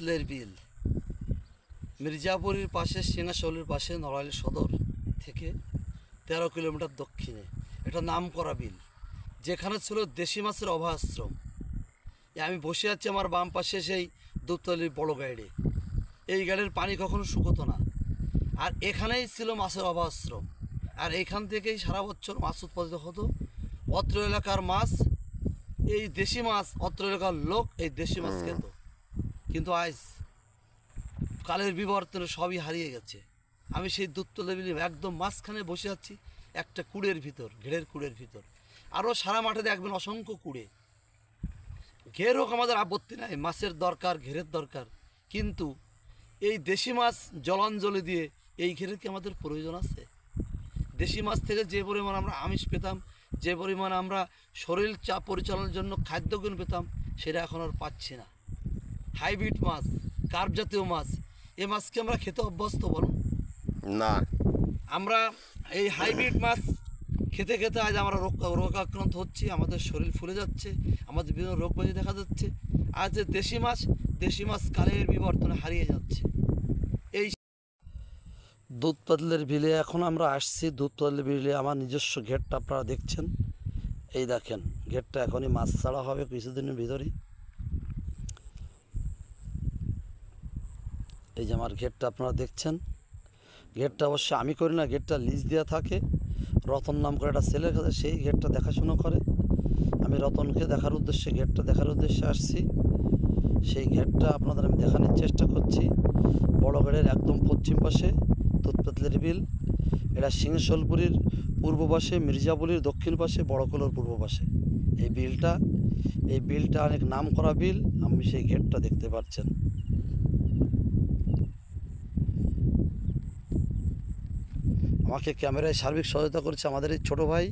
দুধপাতলের বিল মির্জাপুরের পাশে, সিংহাশৌলির পাশে, নড়াইল সদর থেকে 13 কিলোমিটার দক্ষিণে। এটা নামকরা বিল, যেখানে ছিল দেশি মাছের অভয়াশ্রম। আমি বসে আছি আমার বাম পাশে সেই দুধতলির বড় গাড়ি। এই গাড়ির পানি কখনো শুকোতো না, আর এখানেই ছিল মাছের অভয়াশ্রম। আর এইখান থেকেই সারা বছর মাছ উৎপাদিত হতো। অত্র এলাকার মাছ, এই দেশি মাছ, অত্র এলাকার লোক এই দেশি মাছ খেত। কিন্তু আজ কালের বিবর্তনে সবই হারিয়ে গেছে। আমি সেই দুধতলি বিলে একদম মাঝখানে বসে আছি, একটা কুড়ের ভিতর, ঘেরের কুড়ের ভিতর। আরও সারা মাঠে দেখবেন অসংখ্য কুড়ে। ঘের হোক, আমাদের আপত্তি নাই, মাছের দরকার, ঘেরের দরকার। কিন্তু এই দেশি মাছ জলাঞ্জলি দিয়ে এই ঘেরের কি আমাদের প্রয়োজন আছে? দেশি মাছ থেকে যে পরিমাণ আমরা আমিষ পেতাম, যে পরিমাণ আমরা শরীর চাপ পরিচালনার জন্য খাদ্যগুণ পেতাম, সেটা এখন আর পাচ্ছি না। হাইব্রিড মাছ, কার্প জাতীয় মাছ, এই মাছকে আমরা খেতে অভ্যস্ত বলুন না। আমরা এই হাইব্রিড মাছ খেতে খেতে আজ আমরা রোগাক্রান্ত হচ্ছি, আমাদের শরীর ফুলে যাচ্ছে, আমাদের বিভিন্ন রোগ ব্যাধি দেখা যাচ্ছে। আজ যে দেশি মাছ কালের বিবর্তনে হারিয়ে যাচ্ছে। এই দুধপাতলের বিলে এখন আমরা আসছি। দুধপাতলের বিলে আমার নিজস্ব ঘেরটা আপনারা দেখছেন। এই দেখেন, ঘেরটা এখনই মাছ ছাড়া হবে কিছুদিনের ভিতরেই। এই যে আমার ঘেরটা আপনারা দেখছেন। ঘেরটা অবশ্য আমি করি না, ঘেরটা লিজ দেওয়া থাকে। রতন নাম করে একটা ছেলের কাছে, সেই ঘেরটা দেখাশুনো করে। আমি রতনকে দেখার উদ্দেশ্যে, ঘেরটা দেখার উদ্দেশ্যে আসছি। সেই ঘেরটা আপনাদের আমি দেখানোর চেষ্টা করছি। বড় ঘেরের একদম পশ্চিম পাশে দুধপাতলের বিল। এটা সিংহশৌলপুরীর পূর্ব পাশে, মির্জাপুরের দক্ষিণ পাশে, বড়কলোর পূর্ব পাশে এই বিলটা অনেক নাম করা বিল। আমি সেই ঘেরটা দেখতে পাচ্ছেন। আমাকে ক্যামেরায় সার্বিক সহায়তা করছে আমাদের এই ছোটো ভাই।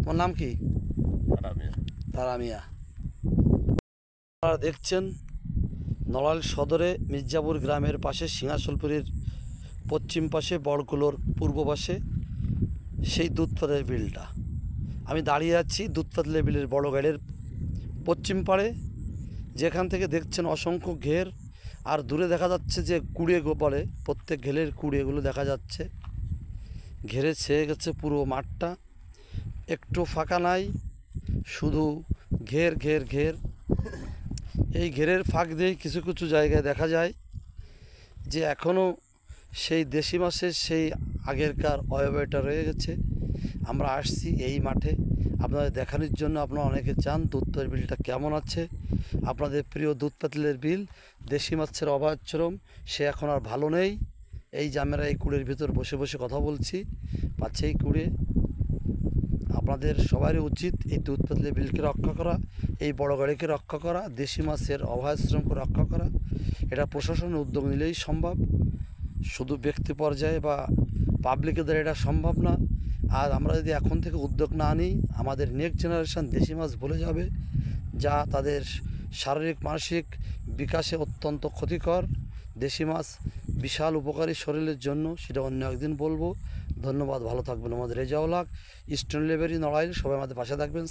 তোমার নাম কি? তারা মিয়া। আপনারা দেখছেন নড়াইল সদরে মির্জাপুর গ্রামের পাশে, সিংহাশৌলপুরীর পশ্চিম পাশে, বড়কুলোর পূর্ব পাশে সেই দুধপাতলের বিলটা। আমি দাঁড়িয়ে আছি দুধপাতলের বিলের বড় গাড়ির পশ্চিম পাড়ে, যেখান থেকে দেখছেন অসংখ্য ঘের। আর দূরে দেখা যাচ্ছে যে কুড়ে বলে, প্রত্যেক ঘেরের কুড়েগুলো দেখা যাচ্ছে। ঘেরে ছেয়ে গেছে পুরো মাঠটা, একটু ফাঁকা নাই, শুধু ঘের ঘের ঘের। এই ঘেরের ফাঁক দিয়েই কিছু কিছু জায়গায় দেখা যায় যে এখনও সেই দেশি মাছের সেই আগেরকার অয়বয়টা রয়ে গেছে। আমরা আসছি এই মাঠে আপনাদের দেখানোর জন্য। আপনারা অনেকে চান দুধপাতলের বিলটা কেমন আছে। আপনাদের প্রিয় দুধপাতলের বিল, দেশি মাছের অভয়াশ্রম, সে এখন আর ভালো নেই। এই যে আমরা এই কুড়ের ভিতর বসে বসে কথা বলছি, পাচ্ছেই কুড়ে। আপনাদের সবারই উচিত এই দুধপাতলের বিলকে রক্ষা করা, এই বড় গাড়িকে রক্ষা করা, দেশি মাছের অভয়াশ্রমকে রক্ষা করা। এটা প্রশাসনের উদ্যোগ নিলেই সম্ভব, শুধু ব্যক্তি পর্যায়ে বা পাবলিকের দ্বারা এটা সম্ভব না। আর আমরা যদি এখন থেকে উদ্যোগ না নিই, আমাদের নেক্সট জেনারেশন দেশি মাছ ভুলে যাবে, যা তাদের শারীরিক মানসিক বিকাশে অত্যন্ত ক্ষতিকর। দেশি মাছ বিশাল উপকারী শরীরের জন্য, সেটা অন্য একদিন বলবো। ধন্যবাদ, ভালো থাকবেন। আমাদের রেজাউল হক, ইস্টার্ন লাইব্রেরি, নড়াইল। সবাই আমাদের পাশে থাকবেন।